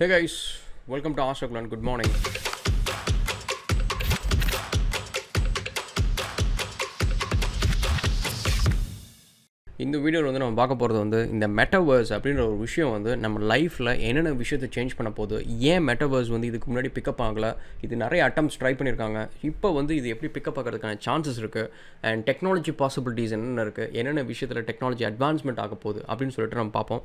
Hey guys, welcome to Raghulan. Good morning. இந்த வீடியோவில் வந்து நம்ம பார்க்க போகிறது வந்து இந்த மெட்டாவர்ஸ் அப்படின்ற ஒரு விஷயம் வந்து நம்ம லைஃப்பில் என்னென்ன விஷயத்தை சேஞ்ச் பண்ண போகுது, ஏன் மெட்டாவர்ஸ் வந்து இதுக்கு முன்னாடி பிக்கப் ஆகலை, இது நிறைய அட்டம்ப்ஸ் ட்ரை பண்ணியிருக்காங்க, இப்போ வந்து இது எப்படி பிக்கப் ஆகிறதுக்கான சான்சஸ் இருக்குது, அண்ட் டெக்னாலஜி பாசிபிலிட்டிஸ் என்னென்ன இருக்குது, என்னென்ன விஷயத்தில் டெக்னாலஜி அட்வான்ஸ்மெண்ட் ஆக போகுது அப்படின்னு சொல்லிட்டு நம்ம பார்ப்போம்.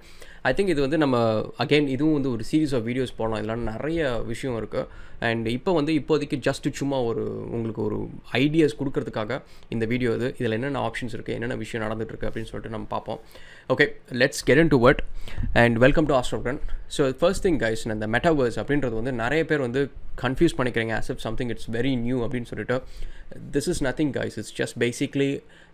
ஐ திங்க் இது வந்து நம்ம அகெயின் இதுவும் வந்து ஒரு சீரீஸ் ஆஃப் வீடியோஸ் போடலாம். இதெல்லாம் நிறைய விஷயம் இருக்குது. அண்ட் இப்போதைக்கு ஜஸ்ட் சும்மா உங்களுக்கு ஒரு ஐடியாஸ் கொடுக்கறதுக்காக இந்த வீடியோ இதில் என்னென்ன ஆப்ஷன்ஸ் இருக்குது, என்னென்ன விஷயம் நடந்துகிட்ருக்கு அப்படின்னு சொல்லிட்டு நம்ம பார்ப்போம். Okay, let's get in to it and welcome to Raghulan. So first thing guys, இந்த மெட்டாவர்ஸ் அப்படின்றது வந்து நிறைய பேர் வந்து கன்ஃபியூஸ் பண்ணிக்கிறீங்க as if something it's very new அப்படின்னு சொல்லிட்டு. This is nothing guys, it's just basically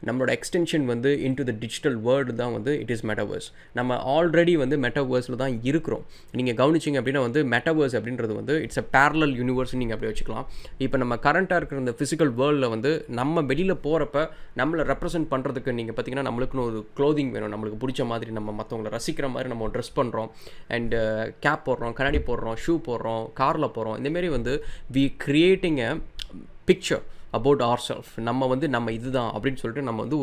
நம்மளோட எக்ஸ்டென்ஷன் வந்து இன்டு த டிஜிட்டல் வேர்ல்டு தான் வந்து இட் இஸ் மெட்டாவர்ஸ். நம்ம ஆல்ரெடி வந்து மெட்டாவர்ஸில் தான் இருக்கிறோம். நீங்கள் கவனிச்சிங்க அப்படின்னா வந்து மெட்டாவர்ஸ் அப்படின்றது வந்து இட்ஸ் அ பேரலல் யூனிவர்ஸ் நீங்கள் அப்படி வச்சுக்கலாம். இப்போ நம்ம கரண்ட்டாக இருக்கிற இந்த ஃபிசிக்கல் வேர்ல்டில் வந்து நம்ம வெளியில் போகிறப்ப நம்மளை ரெப்ரசென்ட் பண்ணுறதுக்கு நீங்கள் பார்த்தீங்கன்னா நம்மளுக்குன்னு ஒரு க்ளோதிங் வேணும், நம்மளுக்கு பிடிச்ச மாதிரி நம்ம மற்றவங்களை ரசிக்கிற மாதிரி நம்ம ட்ரெஸ் பண்ணுறோம், அண்டு கேப் போடுறோம், கண்ணாடி போடுறோம், ஷூ போடுறோம், காரில் போகிறோம். இந்தமாரி வந்து we creating a picture about our self. நம்ம இதுதான் அப்படின்னு சொல்லிட்டு நம்ம வந்து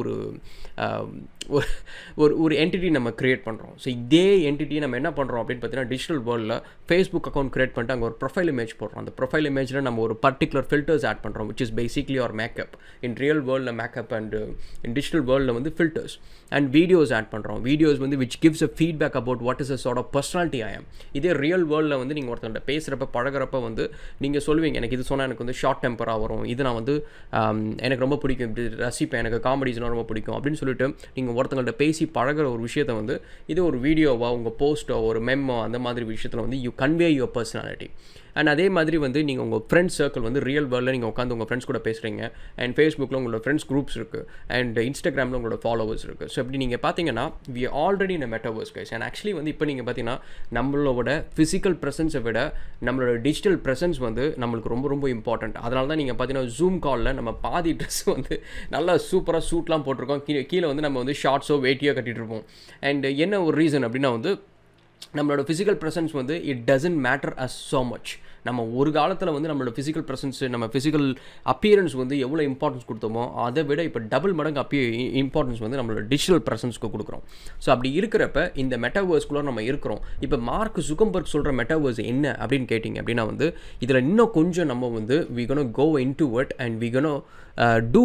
ஒரு என்டிட்டி நம்ம க்ரியேட் பண்ணுறோம். ஸோ இதே என்டிட்டி நம்ம என்ன பண்ணுறோம் அப்படின்னு பார்த்தீங்கன்னா டிஜிட்டல் வேர்ல்டில் ஃபேஸ்புக் அக்கௌண்ட் க்ரியேட் பண்ணிட்டு அங்கே ஒரு ப்ரொஃபைல் இமேஜ் போடுறோம். அந்த ப்ரொஃபைல் இமேஜில் நம்ம ஒரு பர்டிகுலர் ஃபில்டர்ஸ் ஆட் பண்ணுறோம், which is basically our makeup. In real வேர்ல்டில் மேக்கப் அண்ட் இன் டிஜிட்டல் வேர்ல்டில் வந்து ஃபில்டர்ஸ் அண்ட் வீடியோஸ் ஆட் பண்ணுறோம். வீடியோஸ் வந்து which gives a feedback about what is a sort of personality I am. இதே real வேர்ல்டில் வந்து நீங்கள் ஒருத்தவங்க பேசுகிறப்ப பழகிறப்ப வந்து நீங்கள் சொல்லுவீங்க, எனக்கு இது சொன்னால் எனக்கு வந்து ஷார்ட் டெம்பராக வரும், இது நான் வந்து எனக்கு ரொம்ப பிடிக்கும், இப்படி ரசிப்பேன், எனக்கு காமெடிஸ்லாம் ரொம்ப பிடிக்கும் அப்படின்னு சொல்லிட்டு நீங்கள் ஒருத்தங்கள்ட்ட பேசி பழகிற ஒரு விஷயத்தை வந்து இது ஒரு வீடியோவோ உங்கள் போஸ்ட்டோ ஒரு மெம்மோ அந்த மாதிரி விஷயத்தில் வந்து you convey your personality. And அதே மாதிரி வந்து நீங்கள் உங்கள் ஃப்ரெண்ட்ஸ் சர்க்கிள் வந்து ரியல் வேர்ல்டில் நீங்கள் உட்காந்து உங்கள் ஃப்ரெண்ட்ஸ் கூட பேசுகிறீங்க, அண்ட் ஃபேஸ்புக்கில் உங்களோட ஃப்ரெண்ட்ஸ் குரூப்ஸ் இருக்குது, அண்ட் இன்ஸ்டாகிராமில் உங்களோட ஃபாலோவர்ஸ் இருக்குது. ஸோ இப்படி நீங்கள் பார்த்தீங்கன்னா we already in metaverse guys. And actually வந்து இப்போ நீங்கள் பார்த்தீங்கன்னா நம்மளோட ஃபிசிக்கல் ப்ரெசன்ஸை விட நம்மளோட டிஜிட்டல் ப்ரெசன்ஸ் வந்து நம்மளுக்கு ரொம்ப ரொம்ப இம்பார்ட்டண்ட். அதனால தான் நீங்கள் பார்த்தீங்கன்னா ஜூம் காலில் நம்ம பாதி ட்ரெஸ் வந்து நல்லா சூப்பராக சூட்லாம் போட்டிருக்கோம், கீழே வந்து நம்ம வந்து ஷார்ட்ஸோ வேட்டியோ கட்டிகிட்டு இருப்போம். அண்ட் என்ன ஒரு ரீசன் அப்படின்னா வந்து நம்மளோட ஃபிசிக்கல் ப்ரெசன்ஸ் வந்து it doesn't matter us so much. நம்ம ஒரு காலத்தில் வந்து நம்மளோட ஃபிசிக்கல் ப்ரெசன்ஸு நம்ம ஃபிசிக்கல் அப்பியரன்ஸ் வந்து எவ்வளோ இம்பார்ட்டன்ஸ் கொடுத்தோமோ அதை விட இப்போ டபுள் மடங்கு இம்பார்ட்டன்ஸ் வந்து நம்மளோட டிஜிட்டல் ப்ரெசன்ஸ்க்கு கொடுக்குறோம். ஸோ அப்படி இருக்கிறப்ப இந்த மெட்டாவர்ஸ்குள்ளே நம்ம இருக்கிறோம். இப்போ மார்க் ஜுக்கர்பர்க் சொல்கிற மெட்டாவர்ஸ் என்ன அப்படின்னு கேட்டிங்க அப்படின்னா வந்து இதில் இன்னும் கொஞ்சம் நம்ம வந்து we gonna go into it and we gonna do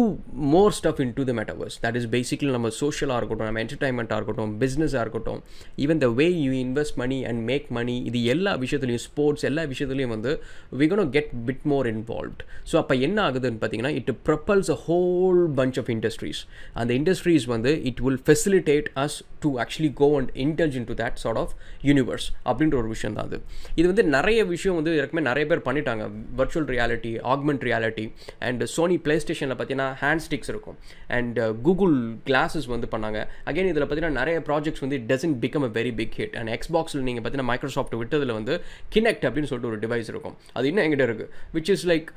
more stuff into the metaverse. That is basically நம்ம சோஷியலாக இருக்கட்டும், நம்ம என்டர்டைன்மெண்ட்டாக இருக்கட்டும், பிஸ்னஸாக இருக்கட்டும், even the way you invest money and make money, இது எல்லா விஷயத்துலையும் ஸ்போர்ட்ஸ் எல்லா விஷயத்துலையும் வந்து we gonna get bit more involved. So அப்போ என்ன ஆகுதுன்னு பார்த்தீங்கன்னா it propels a whole bunch of industries. அந்த இண்டஸ்ட்ரீஸ் வந்து it will facilitate us to actually go and indulge into that sort of universe அப்படின்ற ஒரு விஷயம் தான் அது. இது வந்து நிறைய விஷயம் வந்து ஏற்கனவே நிறைய பேர் பண்ணிட்டாங்க. Virtual reality, augment reality, and Sony play ஸ்டேஷனில் பார்த்தீங்கன்னா ஹேண்ட் ஸ்டிக்ஸ் இருக்கும், அண்ட் கூகுள் கிளாஸஸ் வந்து பண்ணாங்க. அகைன் இதில் பார்த்தீங்கன்னா நிறைய ப்ராஜெக்ட்ஸ் வந்து it doesn't become a very big hit. And எக்ஸ்பாக்ஸில் நீங்கள் பார்த்தீங்கன்னா மைக்ரோசாஃப்ட் விட்டதில் வந்து கினெக்ட் அப்படின்னு சொல்லிட்டு ஒரு டிவைஸ் இருக்கும், அது இன்னும் எங்கிட்ட இருக்குது, which is like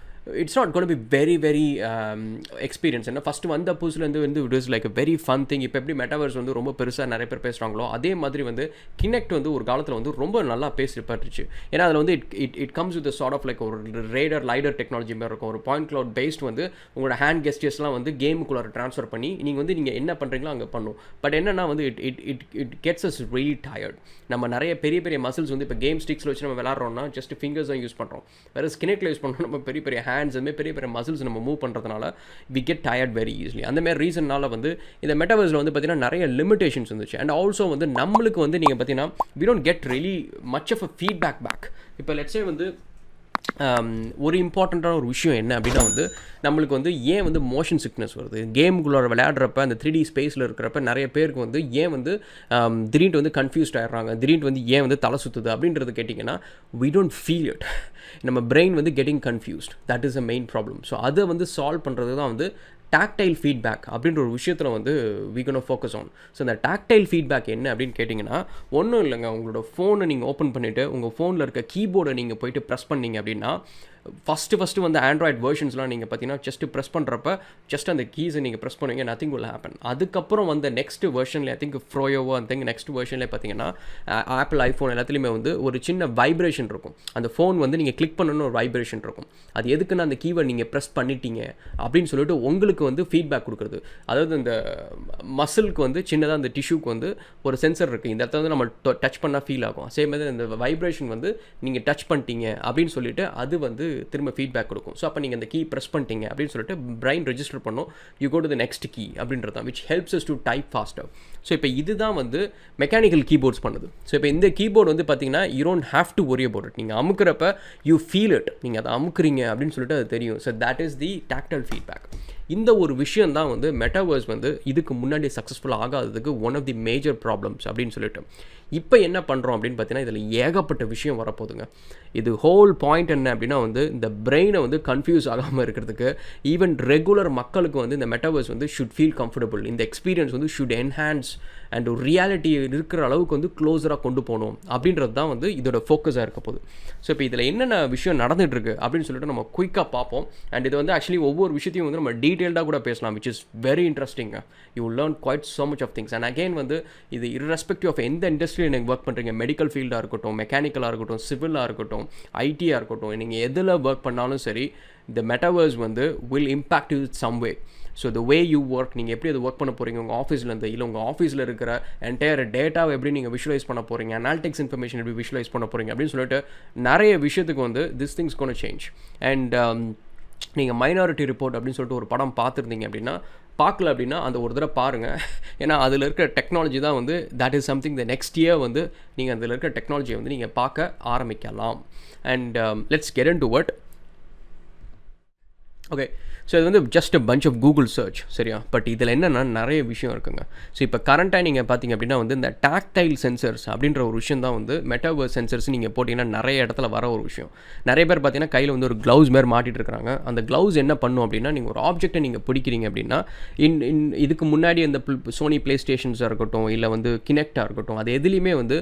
it's not gonna be very experience. என்ன ஃபஸ்ட்டு வந்த புதுசுலேருந்து வந்து it is like very fun thing. இப்போ எப்படி மெட்டாவர்ஸ் வந்து ரொம்ப பெருசாக நிறைய பேர் பேசுகிறாங்களோ அதே மாதிரி வந்து கினெக்ட் வந்து ஒரு காலத்தில் வந்து ரொம்ப நல்லா பேசிப்பட்டுச்சு. ஏன்னா அதில் வந்து it comes with sort of like ஒரு லைடர் டெக்னாலஜி மாதிரி இருக்கும். ஒரு பாயிண்ட் க்ளவுட் பேஸ்ட் வந்து உங்களோட ஹேண்ட் கெஸ்டர்ஸ்லாம் வந்து கேமுக்குள்ளார ட்ரான்ஸ்ஃபர் பண்ணி நீங்கள் என்ன பண்ணுறீங்களோ அங்கே பண்ணும். பட் என்னன்னா வந்து it gets us really tired. நம்ம நிறைய பெரிய மசில்ஸ் வந்து இப்போ கேம் ஸ்டிக்ஸில் வச்சு நம்ம விளாட்றோம்னா ஜஸ்ட் ஃபிங்கர்ஸ் தான் யூஸ் பண்ணுறோம். வேறு கினெக்டில் யூஸ் பண்ணுறோம், நம்ம பெரிய ஹேண்ட்ஸ் அதுமாதிரி பெரிய மசில்ஸ் நம்ம மூவ் பண்ணுறதுனால we get tired very easily. அந்தமாதிரி ரீசன்னால வந்து இந்த மெட்டாவர்ஸில் வந்து பார்த்தீங்கன்னா நிறைய லிமிடேஷன்ஸ் இருந்துச்சு. அண்ட் ஆல்சோ வந்து நம்மளுக்கு வந்து நீங்கள் பார்த்தீங்கன்னா we don't get really much of a feedback back. இப்போ லெட்ஸே வந்து ஒரு இம்பார்ட்டண்ட்டான ஒரு விஷயம் என்ன அப்படின்னா வந்து நம்மளுக்கு வந்து ஏன் வந்து மோஷன் சிக்னஸ் வருது, கேமுக்குள்ளே விளையாடுறப்ப அந்த 3D ஸ்பேஸில் இருக்கிறப்ப நிறைய பேருக்கு வந்து ஏன் வந்து திடீர்னு வந்து கன்ஃபியூஸ்ட் ஆகிடுறாங்க, திடீர்னு வந்து ஏன் வந்து தலை சுற்றுது அப்படின்றது கேட்டிங்கன்னா we don't feel it. நம்ம பிரெயின் வந்து getting confused, that is a main problem. So அதை வந்து சால்வ் பண்ணுறது தான் வந்து டாக்டைல் ஃபீட்பேக் அப்படின்ற ஒரு விஷயத்தில் வந்து we gonna focus on. So இந்த டாக்டைல் ஃபீட்பேக் என்ன அப்படின்னு கேட்டிங்கன்னா ஒன்றும் இல்லைங்க, உங்களோட ஃபோனை நீங்கள் ஓப்பன் பண்ணிவிட்டு உங்கள் ஃபோனில் இருக்க கீபோர்டை நீங்கள் போய்ட்டு ப்ரெஸ் பண்ணிங்க அப்படின்னா ஃபஸ்ட்டு வந்து ஆண்ட்ராய்ட் வெர்ஷன்ஸ்லாம் நீங்கள் பார்த்தீங்கன்னா ஜஸ்ட்டு ப்ரெஸ் பண்ணுறப்ப ஜஸ்ட் அந்த கீஸை நீங்கள் ப்ரெஸ் பண்ணுவீங்க, நத்திங் will happen. அதுக்கப்புறம் வந்து நெக்ஸ்ட் வெர்ஷனில் ஐ திங்க் ஃப்ரோயோவோ ஐ திங்க் நெக்ஸ்ட் வெர்ஷனில் பார்த்தீங்கன்னா ஆப்பிள் ஐஃபோன் எல்லாத்துலேயுமே வந்து ஒரு சின்ன வைப்ரேஷன் இருக்கும். அந்த ஃபோன் வந்து நீங்கள் கிளிக் பண்ணணும்னு ஒரு வைப்ரேஷன் இருக்கும். அது எதுக்குன்னு அந்த கீவேர்ட் நீங்கள் ப்ரெஸ் பண்ணிட்டீங்க அப்படின்னு சொல்லிட்டு உங்களுக்கு வந்து ஃபீட்பேக் கொடுக்குறது. அதாவது இந்த மசிலுக்கு வந்து சின்னதாக அந்த டிஷ்யூக்கு வந்து ஒரு சென்சர் இருக்குது, இந்த இடத்துல வந்து நம்ம டச் பண்ணால் ஃபீல் ஆகும். அதே மாதிரி இந்த வைப்ரேஷன் வந்து நீங்கள் டச் பண்ணிட்டீங்க அப்படின்னு சொல்லிட்டு அது வந்து திரும்ப ஃபீட்பேக் கொடுக்கும். ஸோ அப்போ நீங்கள் அந்த கீ ப்ரெஸ் பண்ணிட்டீங்க அப்படின்னு சொல்லிட்டு பிரைன் ரெஜிஸ்டர் பண்ணும், you go to the next key அப்படின்றது தான், which helps us to type faster. So இப்போ இதுதான் வந்து மெக்கானிக்கல் கீபோர்ட்ஸ் பண்ணுது. ஸோ இப்போ இந்த கீபோர்டு வந்து பார்த்தீங்கன்னா you don't have to worry about it. நீங்கள் அமுக்கிறப்ப யூ ஃபீல் இட், நீங்கள் அதை அமுக்குறீங்க அப்படின்னு சொல்லிட்டு அது தெரியும். So that is the tactile feedback. இந்த ஒரு விஷயம் தான் வந்து மெட்டாவர்ஸ் வந்து இதுக்கு முன்னாடி சக்ஸஸ்ஃபுல் ஆகாததுக்கு one of the major problems அப்படின்னு சொல்லிட்டு. இப்போ என்ன பண்ணுறோம் அப்படின்னு பார்த்தீங்கன்னா இதில் ஏகப்பட்ட விஷயம் வரப்போகுதுங்க. இது ஹோல் பாயிண்ட் என்ன அப்படின்னா வந்து இந்த பிரெயினை வந்து கன்ஃபியூஸ் ஆகாமல் இருக்கிறதுக்கு ஈவன் ரெகுலர் மக்களுக்கு வந்து இந்த மெட்டாவர்ஸ் வந்து ஷுட் ஃபீல் கம்ஃபர்டபுள், இந்த எக்ஸ்பீரியன்ஸ் வந்து ஷுட் என்ஹான்ஸ் அண்ட் ஒரு ரியாலிட்டி இருக்கிற அளவுக்கு வந்து க்ளோஸராக கொண்டு போகணும் அப்படின்றது தான் வந்து இதோட ஃபோக்கஸாக இருக்க போகுது. ஸோ இப்போ இதில் என்னென்ன விஷயம் நடந்துகிட்ருக்கு அப்படின்னு சொல்லிட்டு நம்ம குயிக்காக பார்ப்போம். அண்ட் இது வந்து ஆக்சுவலி ஒவ்வொரு விஷயத்தையும் வந்து நம்ம டீட்டெயில்டாக கூட பேசலாம், which is very interesting. You learn quite so much of things. And again வந்து இது irrespective ஆஃப் எந்த இண்டஸ்ட்ரியில் நீங்கள் ஒர்க் பண்ணுறீங்க, மெடிக்கல் ஃபீல்டாக இருக்கட்டும், மெக்கானிக்கலாக இருக்கட்டும், சிவிலாக இருக்கட்டும், ஐடியாக இருக்கட்டும், நீங்கள் எதில் ஒர்க் பண்ணாலும் சரி இந்த மெட்டாவர்ஸ் வந்து will impact you some way. So the way you work, நீங்கள் எப்படி அது ஒர்க் பண்ண போகிறீங்க உங்கள் ஆஃபீஸ்லேருந்து, இல்லை உங்கள் ஆஃபீஸில் இருக்கிற என்டையர் டேட்டாவை எப்படி நீங்கள் விஷுவலைஸ் பண்ண போகிறீங்க, அனாலிட்டிக்ஸ் இன்ஃபர்மேஷன் எப்படி விஷுவலைஸ் பண்ண போகிறீங்க அப்படின்னு சொல்லிட்டு நிறைய விஷயத்துக்கு வந்து this things gonna change. And நீங்கள் மைனாரிட்டி ரிப்போர்ட் அப்படின்னு சொல்லிட்டு ஒரு படம் பார்த்துருந்தீங்க அப்படின்னா, பார்க்கல அப்படின்னா அந்த ஒரு தடவை பாருங்கள். ஏன்னா அதில் இருக்கிற டெக்னாலஜி தான் வந்து that is something the next year வந்து நீங்கள் அதில் இருக்கிற டெக்னாலஜியை வந்து நீங்கள் பார்க்க ஆரம்பிக்கலாம். And let's get into what. Okay, so இது வந்து just a bunch of Google search, சரியா? பட் இதில் என்னென்னா நிறைய விஷயம் இருக்குங்க. ஸோ இப்போ கரண்ட்டாக நீங்கள் பார்த்தீங்க அப்படின்னா வந்து இந்த டாக்டைல் சென்சர்ஸ் அப்படின்ற ஒரு விஷயம் தான் வந்து மெட்டாவர்ஸ் சென்சர்ஸ் நீங்கள் போட்டிங்கன்னா நிறைய இடத்துல வர ஒரு விஷயம். நிறைய பேர் பார்த்தீங்கன்னா கையில் வந்து ஒரு க்ளவுஸ் மாதிரி மாட்டிட்டு இருக்கிறாங்க. அந்த க்ளவுஸ் என்ன பண்ணும் அப்படின்னா, நீங்கள் ஒரு ஆப்ஜெக்டை நீங்கள் பிடிக்கிறீங்க அப்படின்னா இதுக்கு முன்னாடி அந்த சோனி ப்ளே ஸ்டேஷன்ஸாக இருக்கட்டும், இல்லை வந்து கினெக்டாக இருக்கட்டும், அது எதுலேயுமே வந்து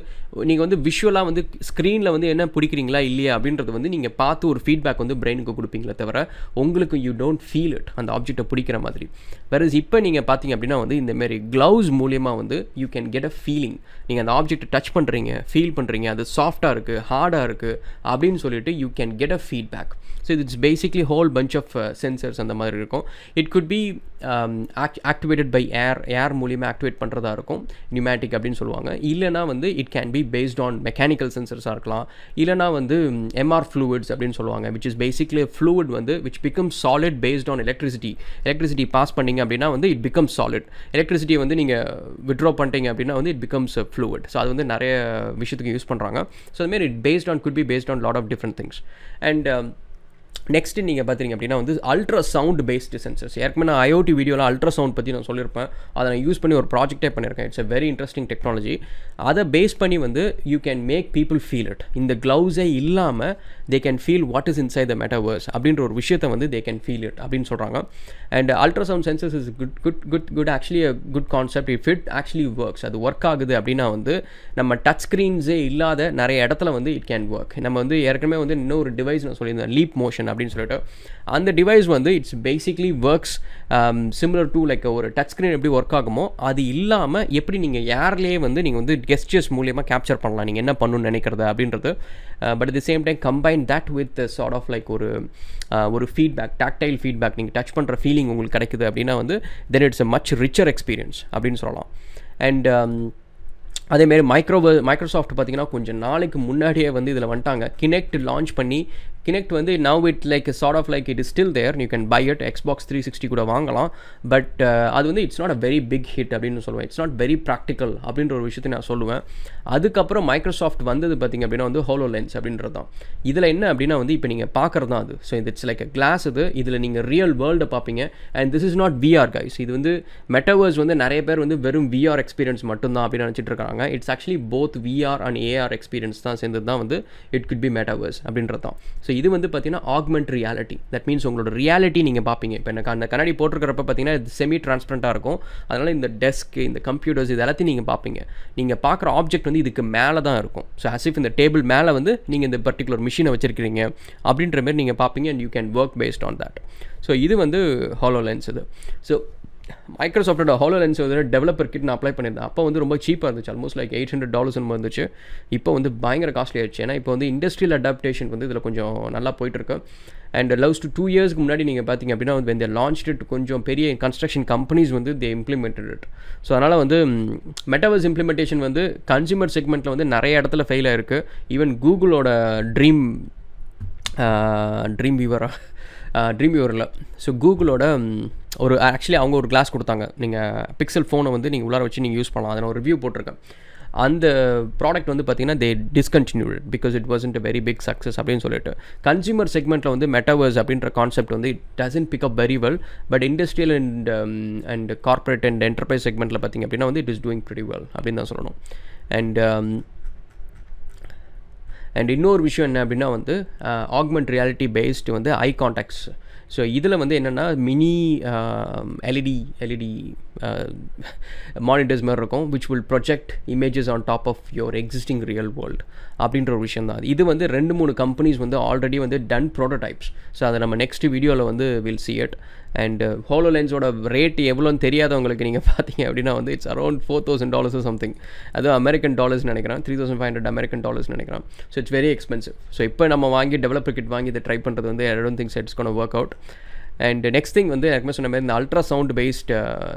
நீங்கள் வந்து விஷுவலாக வந்து ஸ்க்ரீனில் வந்து என்ன பிடிக்கிறீங்களா இல்லையா அப்படின்றது வந்து நீங்கள் பார்த்து ஒரு ஃபீட்பேக் வந்து பிரெயினுக்கு கொடுப்பீங்களே தவிர உங்களுக்கு யூ டோன்ட் ஃபீல் இட், அந்த ஆப்ஜெக்டை பிடிக்கிற மாதிரி. வேறஸ் இப்போ நீங்கள் பார்த்தீங்க அப்படின்னா வந்து இந்தமாரி க்ளவுஸ் மூலியமாக வந்து you can get a feeling. நீங்கள் அந்த ஆப்ஜெக்டை டச் பண்ணுறீங்க, ஃபீல் பண்ணுறீங்க, அது சாஃப்டாக இருக்குது, ஹார்டாக இருக்குது அப்படின்னு சொல்லிட்டு you can get a feedback. So it's basically whole bunch of sensors அந்த மாதிரி இருக்கும். It could be activated by air மூலியமாக ஆக்டிவேட் பண்ணுறதா இருக்கும், நியூமேட்டிக் அப்படின்னு சொல்லுவாங்க. இல்லைனா வந்து it can be based on mechanical சென்சர்ஸாக இருக்கலாம். இல்லைனா வந்து எம்ஆர் ஃப்ளூயிட்ஸ் அப்படின்னு சொல்லுவாங்க, விச் இஸ் பேசிக்லி ஃப்ளூயிட் வந்து which become solid based on electricity pass பண்ணிங்க அப்படின்னா வந்து இட் பிகம் சாலிட். எலக்ட்ரிசிட்டியை வந்து நீங்கள் விட்ரா பண்ணிட்டீங்க அப்படின்னா வந்து இட் பிகம்ஸ் ஃப்ளூயிட். ஸோ அது வந்து நிறைய விஷயத்துக்கு யூஸ் பண்ணுறாங்க. ஸோ அதுமாரி it based on could be based on lot of different things. And next நீங்கள் பார்த்தீங்க அப்படின்னா வந்து அல்ட்ரா சவுண்ட் பேஸ்டு சென்சர்ஸ். ஏற்கனவே நான் IoT வீடியோவில் அல்ட்ரா சவுண்ட் பற்றி நான் சொல்லியிருப்பேன். அதை நான் யூஸ் பண்ணி ஒரு ப்ராஜெக்டே பண்ணியிருக்கேன். It's a very interesting technology. அதை பேஸ் பண்ணி வந்து you can make people feel it. இந்த க்ளவுஸே இல்லாமல் they can feel what is inside the metaverse அப்படின்ற ஒரு விஷயத்தை வந்து தே கேன் ஃபீல் இட் அப்படின்னு சொல்கிறாங்க. And ultra sound sensors is good actually a good concept if it actually works. அது ஒர்க் ஆகுது அப்படின்னா வந்து நம்ம டச் ஸ்க்ரீன்ஸே இல்லாத நிறைய இடத்துல வந்து இட் கேன் ஒர்க். நம்ம வந்து ஏற்கனவே வந்து இன்னொரு டிவைஸ் நான் சொல்லியிருந்தேன், லீப் மோஷன் அப்படின்னு சொல்லிட்டு. அந்த டிவைஸ் வந்து it's basically works similar to like ஒரு டச் ஸ்க்ரீன் எப்படி ஒர்க் ஆகுமோ அது இல்லாமல் எப்படி நீங்கள் ஏர்லேயே வந்து நீங்கள் வந்து கெஸ்டர்ஸ் மூலியமாக கேப்சர் பண்ணலாம் நீங்கள் என்ன பண்ணணும்னு நினைக்கிறது அப்படின்றது. But at the same time combine that with sort of like ஒரு ஃபீட்பேக், டாக்டைல் ஃபீட்பேக், நீங்கள் டச் பண்ணுற ஃபீலிங் உங்களுக்கு கிடைக்குது அப்படின்னா வந்து then it's a much richer experience அப்படின்னு சொல்லலாம். அண்ட் அதேமாரி மைக்ரோசாஃப்ட் பார்த்தீங்கன்னா கொஞ்சம் நாளைக்கு முன்னாடியே வந்து இதில் வந்துட்டாங்க. கினெக்ட் லான்ச் பண்ணி, கினெக்ட் வந்து now it like sort of like it is still there, you can buy it. Xbox 360 கூட வாங்கலாம். பட் அது வந்து it's not a very big hit அப்படின்னு சொல்லுவேன். இட்ஸ் நாட் வெரி ப்ராக்டிக்கல் அப்படின்ற ஒரு விஷயத்தை நான் சொல்லுவேன். அதுக்கப்புறம் மைக்ரோசாஃப்ட் வந்தது பார்த்திங்க அப்படின்னா வந்து ஹோலோலென்ஸ் அப்படின்றது தான். இதில் என்ன அப்படின்னா வந்து இப்போ நீங்கள் பார்க்குறது தான் அது. So it's like a glass. இதில் நீங்கள் ரியல் வேர்ல்டை பார்ப்பீங்க. And this is not VR guys. இது வந்து மெட்டாவர்ஸ் வந்து நிறைய பேர் வந்து வெறும் VR எக்ஸ்பீரியன்ஸ் மட்டும்தான் அப்படின்னு நினச்சிட்டு இருக்காங்க. It's actually both VR and AR experience தான் சேர்ந்தது தான் வந்து இட் குட் பி மெட்டாவர்ஸ் அப்படின்றது தான். ஸோ இது வந்து பார்த்தீங்கன்னா ஆக்மெண்ட் ரியாலிட்டி. தட் மீன்ஸ் உங்களோட ரியாலிட்டி நீங்கள் பார்ப்பீங்க. இப்போ எனக்கு அந்த கண்ணாடி போட்டிருக்கிறப்ப பார்த்தீங்கன்னா இது செமி டிரான்ஸ்பரண்ட்டாக இருக்கும். அதனால் இந்த டெஸ்க், இந்த கம்ப்யூட்டர்ஸ் இது எல்லாத்தையும் நீங்கள் பார்ப்பீங்க. நீங்கள் பார்க்குற ஆப்ஜெக்ட் வந்து இதுக்கு மேலே தான் இருக்கும். ஸோ as if இந்த டேபிள் மேலே வந்து நீங்கள் இந்த பர்டிகுலர் மிஷினை வச்சிருக்கிறீங்க அப்படின்ற மாதிரி நீங்கள் பார்ப்பீங்க. And you can work based on that. So இது வந்து ஹாலோலென்ஸ். இது ஸோ மைக்ரோசாஃப்டோட ஹாலோலென்ஸ் வந்து டெவலப்பர் கிட் நான் அப்ளை பண்ணியிருந்தேன். அப்போ வந்து ரொம்ப சீப்பாக இருந்துச்சு. ஆல்மோஸ்ட் லைக் $800 வந்துச்சு. இப்போ வந்து பயங்கர காஸ்ட்லி ஆயிடுச்சு. ஏன்னா இப்போ வந்து இண்டஸ்ட்ரியல் அடாப்டேஷன் வந்து இதில் கொஞ்சம் நல்லா போயிட்டுருக்கு. அண்ட் லவ்ஸ் டு 2 இயர்ஸ்க்கு முன்னாடி நீங்கள் பார்த்தீங்க அப்படின்னா when they launched it, கொஞ்சம் பெரிய கன்ஸ்ட்ரக்ஷன் கம்பெனிஸ் வந்து they implemented it. ஸோ அதனால் வந்து மெட்டாவர்ஸ் இம்ப்ளிமெண்டேஷன் வந்து கன்சியூமர் செக்மெண்ட்டில் வந்து நிறைய இடத்துல ஃபெயில் ஆயிருக்கு. ஈவன் கூகுளோட ட்ரீம் வியூவரில் ஸோ கூகுளோட ஒரு ஆக்சுவலி அவங்க ஒரு கிளாஸ் கொடுத்தாங்க. நீங்கள் பிக்சல் ஃபோனை வந்து நீங்கள் உள்ளார வச்சு நீங்கள் யூஸ் பண்ணலாம். அதை நான் ஒரு ரிவ்யூ போட்டிருக்கேன். அந்த ப்ராடக்ட் வந்து பார்த்தீங்கன்னா they discontinued because it wasn't a very big success அப்படின்னு சொல்லிட்டு. கன்சியூமர் செக்மெண்ட்டில் வந்து மெட்டாவர்ஸ் அப்படின்ற கான்செப்ட் வந்து it doesn't pick up very well. But industrial and corporate and enterprise செக்மெண்ட்டில் பார்த்திங்க அப்படின்னா வந்து it is doing pretty well அப்படின்னு தான் சொல்லணும். அண்ட் இன்னொரு விஷயம் என்ன அப்படின்னா வந்து ஆக்மெண்ட் ரியாலிட்டி பேஸ்டு வந்து ஐ கான்டாக்ட்ஸ். ஸோ இதில் வந்து என்னென்னா மினி எல்இடி மானிட்டர்ஸ் மாதிரி இருக்கும் which will project images on top of your existing real world அப்படின்ற ஒரு விஷயம் தான். இது வந்து 2-3 கம்பெனிஸ் வந்து ஆல்ரெடி வந்து டன் ப்ரோட்டோடைப்ஸ். ஸோ அதை நம்ம நெக்ஸ்ட் வீடியோவில் வந்து வில் see it. அண்ட் ஹாலோலென்ஸோட ரேட் எவ்வளோன்னு தெரியாதவங்களுக்கு நீங்கள் பார்த்தீங்க அப்படின்னா வந்து இட்ஸ் அரௌண்ட் $4,000 சம்திங். அதுவும் அமெரிக்கன் டாலர்ஸ் நினைக்கிறேன், $3,500 அமெரிக்கன் டாலர்ஸ் நினைக்கிறேன். So it's very expensive. So இப்போ நம்ம வாங்கி டெவலப்பர் கிட் வாங்கி இதை ட்ரை பண்ணுறது வந்து I don't think it's gonna work out. And next thing வந்து எனக்கு சொன்ன மாதிரி இந்த ultrasound based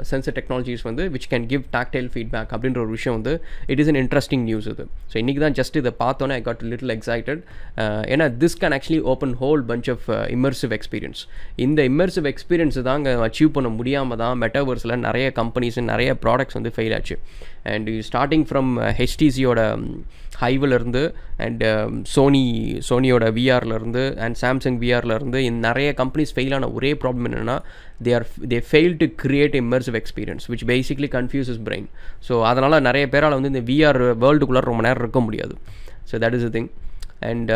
sensor technologies வந்து which can give tactile feedback அப்படின்ற ஒரு விஷயம் வந்து it is an interesting news இது. ஸோ இன்றைக்கி தான் ஜஸ்ட் இதை பார்த்தோன்னே ஐ காட் லிட்டில் எக்ஸைட்டட். ஏன்னா this can actually open whole bunch of immersive experience. இந்த இம்மர்சிவ் எக்ஸ்பீரியன்ஸ் தாங்க அச்சீவ் பண்ண முடியாமல் தான் மெட்டாவர்ஸில் நிறைய கம்பெனிஸ் நிறைய ப்ராடக்ட்ஸ் வந்து ஃபெயில் ஆச்சு. அண்ட் ஸ்டார்டிங் ஃப்ரம் ஹெச்டிசியோட ஹைவிலேருந்து அண்ட் சோனியோட விஆர்லேருந்து அண்ட் சாம்சங் விஆர்லேருந்து இந்த நிறைய கம்பெனிஸ் ஃபெயிலான ஒரே ப்ராப்ளம் என்னென்னா they fail to create immersive experience which basically confuses brain. So அதனால் நிறைய பேரால் வந்து இந்த விஆர் வேர்ல்டுக்குள்ளே ரொம்ப நேரம் இருக்க முடியாது. So that is the thing. And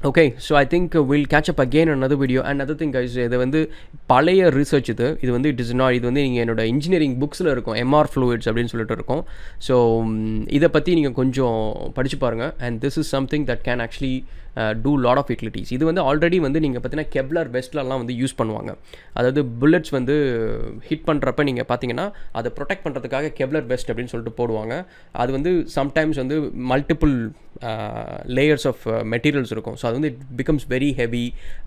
okay, so I think we'll catch up again on another video. And another thing guys, இது வந்து பழைய ரிசர்ச் இது வந்து இட் இஸ் நாட், இது வந்து நீங்கள் என்னோட இன்ஜினியரிங் புக்ஸில் இருக்கும், MR fluids அப்படின்னு சொல்லிட்டு இருக்கும். ஸோ இதை பற்றி நீங்கள் கொஞ்சம் படித்து பாருங்கள். And this is something that can actually do lot of utilities. இது வந்து ஆல்ரெடி வந்து நீங்கள் பார்த்தீங்கன்னா கெப்லர் வெஸ்ட்லலாம் வந்து யூஸ் பண்ணுவாங்க. அதாவது புல்லட்ஸ் வந்து ஹிட் பண்ணுறப்ப நீங்கள் பார்த்தீங்கன்னா அதை ப்ரொடெக்ட் பண்ணுறதுக்காக கெப்லர் வெஸ்ட் அப்படின்னு சொல்லிட்டு போடுவாங்க. அது வந்து சம்டைம்ஸ் வந்து மல்டிபிள் லேயர்ஸ் ஆஃப் மெட்டீரியல்ஸ் இருக்கும். ஸோ அது வந்து it becomes very heavy,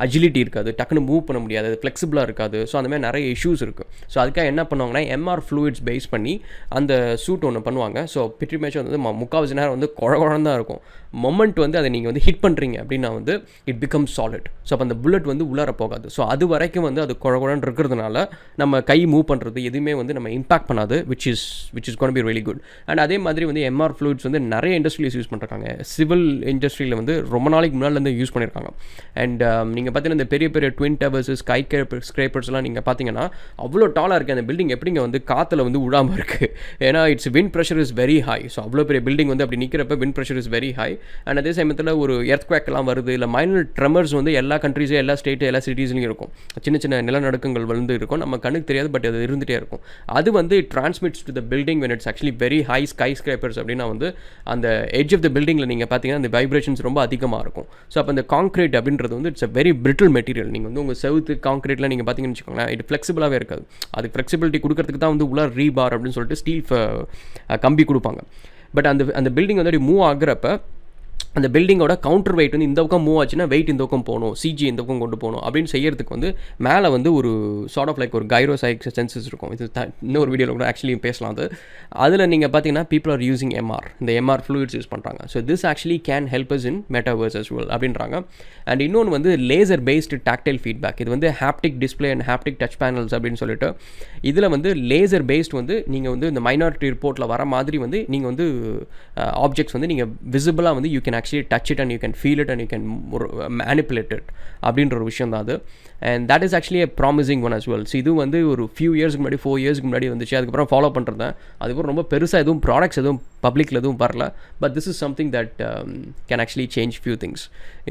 agility இருக்காது, டக்குன்னு மூவ் பண்ண முடியாது, அது ஃப்ளெக்சிபிளாக இருக்காது. ஸோ அந்த மாதிரி நிறைய இஷ்யூஸ் இருக்குது. ஸோ அதுக்காக என்ன பண்ணுவாங்கன்னா MR fluids பேஸ் பண்ணி அந்த சூட் ஒன்று பண்ணுவாங்க. ஸோ பிட்ரி மேட்ச் வந்து முக்கால்வாசி நேரம் வந்து குழந்தான் தான் இருக்கும். மொமெண்ட் வந்து அதை நீங்கள் வந்து ஹிட் பண்ணுறீங்க அப்படின்னா வந்து இட் பிகம் சாலிட். ஸோ அப்போ அந்த புல்லட் வந்து உள்ளார போகாது. ஸோ அது வரைக்கும் வந்து அது குழகுழன்னு இருக்கிறதுனால நம்ம கை மூவ் பண்ணுறது எதுவுமே வந்து நம்ம இம்பாக்ட் பண்ணாது, which is gonna be really good. And அதே மாதிரி வந்து MR fluids வந்து நிறைய இண்டஸ்ட்ரியில்ஸ் யூஸ் பண்ணுறாங்க. சிவில் இண்டஸ்ட்ரியில் வந்து ரொம்ப நாளைக்கு முன்னாடிலேருந்து யூஸ் பண்ணியிருக்காங்க. அண்ட் நீங்கள் பார்த்தீங்கன்னா இந்த பெரிய பெரிய ட்வின் டவர்ஸ், ஸ்கை ஸ்க்ரேப்பர்ஸ்லாம் நீங்கள் பார்த்தீங்கன்னா அவ்வளோ டாலாக இருக்குது. அந்த பில்டிங் எப்படிங்க வந்து காற்றுல வந்து விடாமல் இருக்குது? ஏன்னா it's wind pressure is very high. So அவ்வளோ பெரிய பில்டிங் வந்து அப்படி நிற்கிறப்ப wind pressure is very high. And அதே சமயத்தில் ஒரு எர்த்குவேக்லாம் வருது, இல்லை மைனர் ட்ரெமர்ஸ் வந்து எல்லா கண்ட்ரீஸும் எல்லா ஸ்டேட்டு எல்லா சிட்டிஸ்லையும் இருக்கும். சின்ன சின்ன நிலநடுக்கங்கள் வந்து இருக்கும், நம்ம கண்ணுக்கு தெரியாது, பட் அது இருந்துகிட்டே இருக்கும். அது வந்து transmits to the building when it's actually very high skyscrapers அப்படின்னா வந்து அந்த எட்ஜ் ஆஃப் த பில்டிங்கில் நீங்கள் பார்த்தீங்கன்னா அந்த வைப்ரேஷன்ஸ் ரொம்ப அதிகமாக இருக்கும். ஸோ அப்போ அந்த கான்க்ரீட் அப்படின்றது வந்து it's a very brittle material. நீங்கள் வந்து உங்கள் செவுத்து கான்க்ரீட்டில் நீங்கள் பார்த்தீங்கன்னு வச்சுக்கோங்களேன், இது ஃப்ளெக்சிபிளாகவே இருக்காது. அது ஃப்ளெக்சிபிலிட்டி கொடுக்கறதுக்கு தான் வந்து உள்ள ரீபார் அப்படின்னு சொல்லிட்டு ஸ்டீல் கம்பி கொடுப்பாங்க. பட் அந்த பில்டிங் வந்து அப்படி மூவ் ஆகுறப்ப அந்த பில்டிங்கோட கவுண்டர் வெயிட் வந்து இந்த பக்கம் மூவ் ஆச்சுன்னா வெயிட் இந்த பக்கம் போகணும், சிஜி இந்த பக்கம் கொண்டு போகணும் அப்படின்னு செய்யறதுக்கு வந்து மேலே வந்து ஒரு சார்ட் ஆஃப் லைக் ஒரு கைரோசைக் சென்சஸ் இருக்கும். இது இன்னொரு வீடியோவில் கூட ஆக்சுவலி பேசலாம். அதில் நீங்கள் பார்த்தீங்கன்னா பீப்புள் ஆர் யூசிங் இந்த MR fluids யூஸ் பண்ணுறாங்க. So this actually can help us in metaverse as well அப்படின்றாங்க. அண்ட் இன்னொன்று வந்து லேசர் பேஸ்டு டாக்டைல் ஃபீட்பேக். இது வந்து haptic display and haptic touch panels அப்படின்னு சொல்லிட்டு இதில் வந்து லேசர் பேஸ்ட் வந்து நீங்கள் வந்து இந்த மைனாரிட்டி ரிப்போர்ட்டில் வர மாதிரி வந்து நீங்கள் வந்து ஆப்ஜெக்ட்ஸ் வந்து நீங்கள் விசிபிளாக வந்து you can actually touch it and you can feel it and you can manipulate it அப்படின்ற ஒரு விஷயம் தான் அது. And that is actually a promising one as well. So இது வந்து ஒரு ஃபியூ இயர்ஸ்க்கு முன்னாடி 4 இயர்ஸ்க்கு முன்னாடி வந்துச்சு. அதுக்கப்புறம் ஃபாலோ பண்ணுறேன். அதுக்கப்புறம் ரொம்ப பெருசாக எதுவும் ப்ராடக்ட்ஸ் எதுவும் பப்ளிக்கில் எதுவும் வரல. But this is something that can actually change few things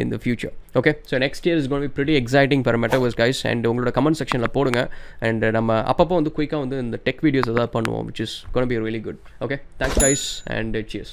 in the future. Okay, so next year is gonna be pretty exciting for Metaverse guys. And உங்களோட கமெண்ட் செக்ஷனில் போடுங்க. அண்ட் நம்ம அப்பப்போ வந்து குயிக்காக வந்து இந்த டெக் வீடியோஸ் எதாவது பண்ணுவோம், which is going to be really good. Okay, thanks guys and cheers.